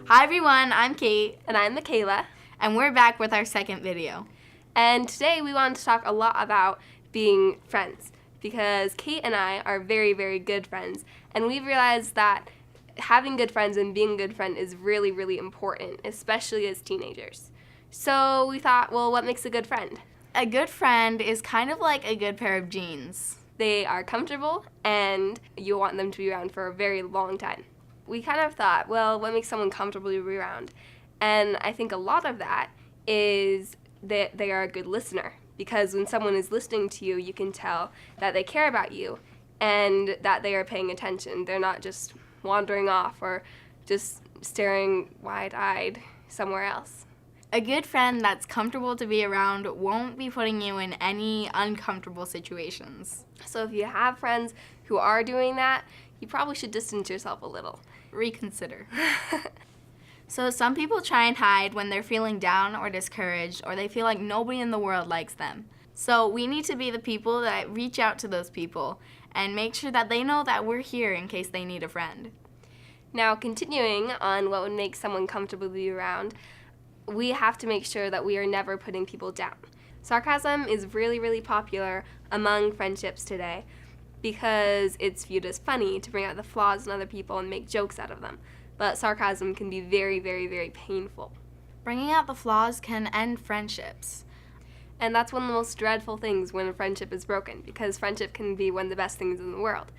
Hi everyone, I'm Kate. And I'm Mikela. And we're back with our second video. And today we wanted to talk a lot about being friends because Kate and I are very, very good friends. And we've realized that having good friends and being a good friend is really, really important, especially as teenagers. So we thought, well, what makes a good friend? A good friend is kind of like a good pair of jeans. They are comfortable and you want them to be around for a very long time. We kind of thought, well, what makes someone comfortable to be around? And I think a lot of that is that they are a good listener, because when someone is listening to you, you can tell that they care about you and that they are paying attention. They're not just wandering off or just staring wide-eyed somewhere else. A good friend that's comfortable to be around won't be putting you in any uncomfortable situations. So if you have friends who are doing that, you probably should distance yourself a little. Reconsider. So some people try and hide when they're feeling down or discouraged, or they feel like nobody in the world likes them. So we need to be the people that reach out to those people and make sure that they know that we're here in case they need a friend. Now, continuing on what would make someone comfortable to be around, we have to make sure that we are never putting people down. Sarcasm is really, really popular among friendships today because it's viewed as funny to bring out the flaws in other people and make jokes out of them. But sarcasm can be very, very, very painful. Bringing out the flaws can end friendships. And that's one of the most dreadful things when a friendship is broken, because friendship can be one of the best things in the world.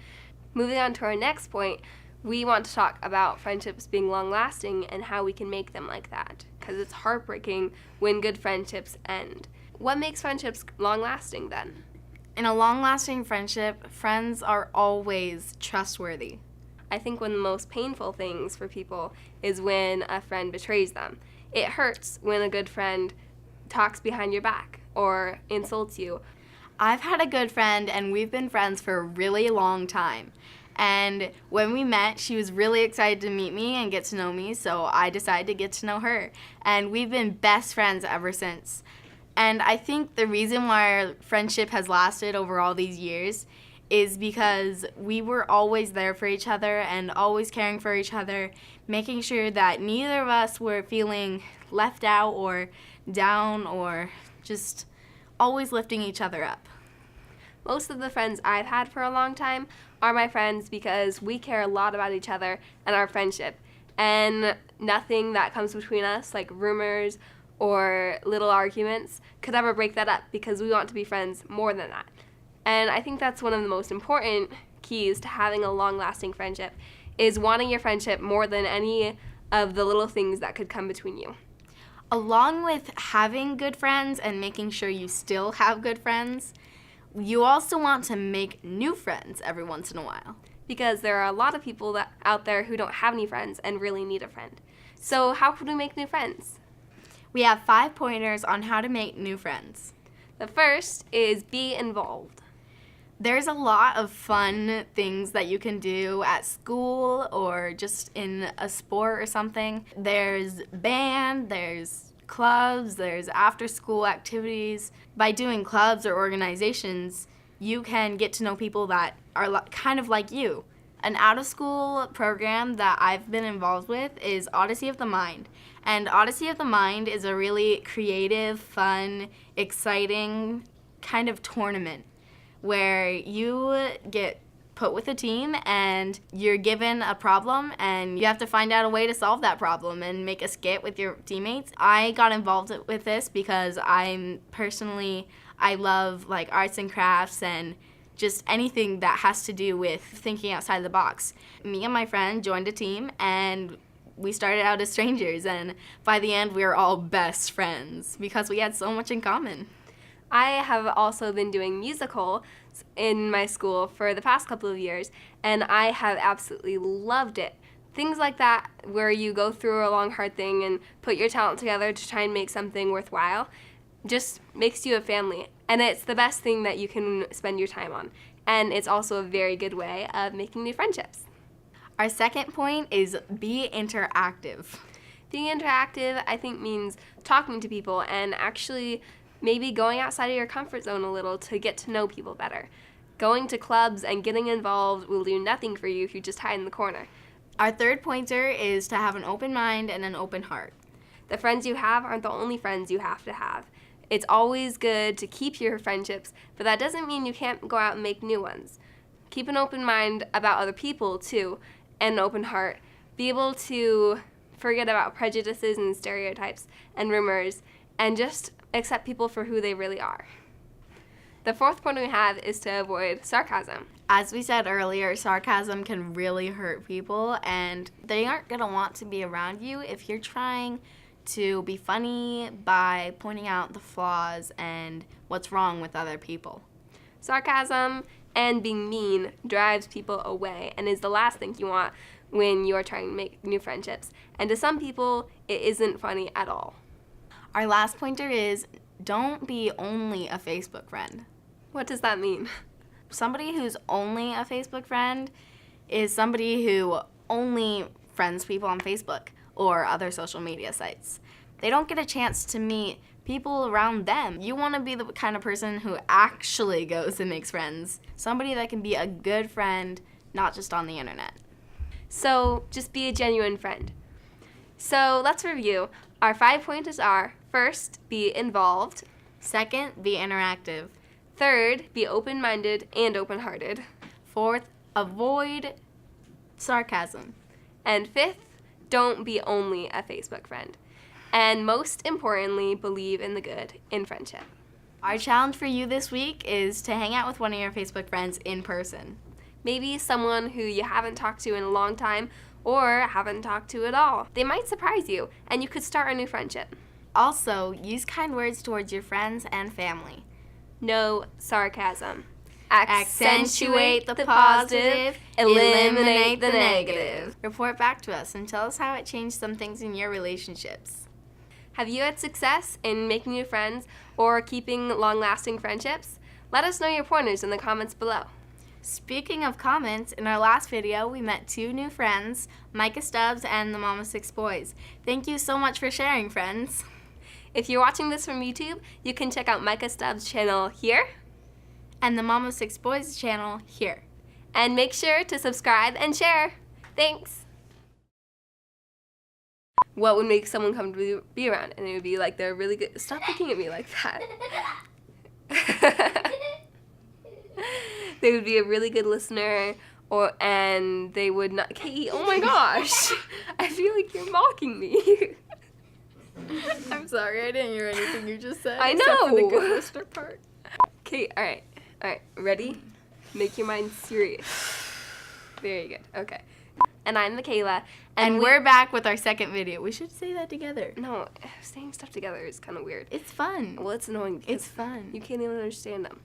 Moving on to our next point, we want to talk about friendships being long-lasting and how we can make them like that, because it's heartbreaking when good friendships end. What makes friendships long-lasting then? In a long-lasting friendship, friends are always trustworthy. I think one of the most painful things for people is when a friend betrays them. It hurts when a good friend talks behind your back or insults you. I've had a good friend and we've been friends for a really long time. And when we met, she was really excited to meet me and get to know me, so I decided to get to know her. And we've been best friends ever since. And I think the reason why our friendship has lasted over all these years is because we were always there for each other and always caring for each other, making sure that neither of us were feeling left out or down or just always lifting each other up. Most of the friends I've had for a long time are my friends because we care a lot about each other and our friendship. And nothing that comes between us, like rumors or little arguments, could ever break that up because we want to be friends more than that. And I think that's one of the most important keys to having a long-lasting friendship, is wanting your friendship more than any of the little things that could come between you. Along with having good friends and making sure you still have good friends, you also want to make new friends every once in a while. Because there are a lot of people out there who don't have any friends and really need a friend. So how can we make new friends? We have 5 pointers on how to make new friends. The first is be involved. There's a lot of fun things that you can do at school or just in a sport or something. There's band, there's clubs, there's after-school activities. By doing clubs or organizations, you can get to know people that are kind of like you. An out-of-school program that I've been involved with is Odyssey of the Mind. And Odyssey of the Mind is a really creative, fun, exciting kind of tournament where you get put with a team and you're given a problem and you have to find out a way to solve that problem and make a skit with your teammates. I got involved with this because I love like arts and crafts and just anything that has to do with thinking outside the box. Me and my friend joined a team and we started out as strangers, and by the end we were all best friends because we had so much in common. I have also been doing musicals in my school for the past couple of years, and I have absolutely loved it. Things like that, where you go through a long, hard thing and put your talent together to try and make something worthwhile, just makes you a family. And it's the best thing that you can spend your time on. And it's also a very good way of making new friendships. Our second point is be interactive. Being interactive, I think, means talking to people and actually maybe going outside of your comfort zone a little to get to know people better. Going to clubs and getting involved will do nothing for you if you just hide in the corner. Our third pointer is to have an open mind and an open heart. The friends you have aren't the only friends you have to have. It's always good to keep your friendships, but that doesn't mean you can't go out and make new ones. Keep an open mind about other people, too, and an open heart. Be able to forget about prejudices and stereotypes and rumors, and just accept people for who they really are. The fourth point we have is to avoid sarcasm. As we said earlier, sarcasm can really hurt people, and they aren't going to want to be around you if you're trying to be funny by pointing out the flaws and what's wrong with other people. Sarcasm and being mean drives people away and is the last thing you want when you are trying to make new friendships. And to some people, it isn't funny at all. Our last pointer is don't be only a Facebook friend. What does that mean? Somebody who's only a Facebook friend is somebody who only friends people on Facebook or other social media sites. They don't get a chance to meet people around them. You want to be the kind of person who actually goes and makes friends. Somebody that can be a good friend, not just on the internet. So just be a genuine friend. So let's review. Our 5 pointers are: first, be involved. Second, be interactive. Third, be open-minded and open-hearted. Fourth, avoid sarcasm. And fifth, don't be only a Facebook friend. And most importantly, believe in the good in friendship. Our challenge for you this week is to hang out with one of your Facebook friends in person. Maybe someone who you haven't talked to in a long time or haven't talked to at all. They might surprise you, and you could start a new friendship. Also, use kind words towards your friends and family. No sarcasm. Accentuate the positive, eliminate the negative. Report back to us and tell us how it changed some things in your relationships. Have you had success in making new friends or keeping long-lasting friendships? Let us know your pointers in the comments below. Speaking of comments, in our last video, we met 2 new friends, Micah Stubbs and the Mama 6 Boys. Thank you so much for sharing, friends. If you're watching this from YouTube, you can check out Micah Stubbs' channel here. And the Mama 6 Boys channel here. And make sure to subscribe and share. Thanks. What would make someone come to be around? And it would be like they're really good. Stop looking at me like that. They would be a really good listener, and they would not. Kate, oh my gosh! I feel like you're mocking me. I'm sorry, I didn't hear anything you just said. I know. Except for the good listener part. Kate, all right, ready? Make your mind serious. Very good. Okay. And I'm Mikela, and we're back with our second video. We should say that together. No, saying stuff together is kind of weird. It's fun. Well, it's annoying because it's fun. You can't even understand them.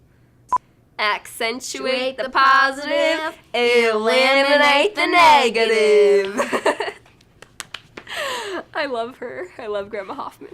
Accentuate the positive, eliminate the negative. I love her. I love Grandma Hoffman.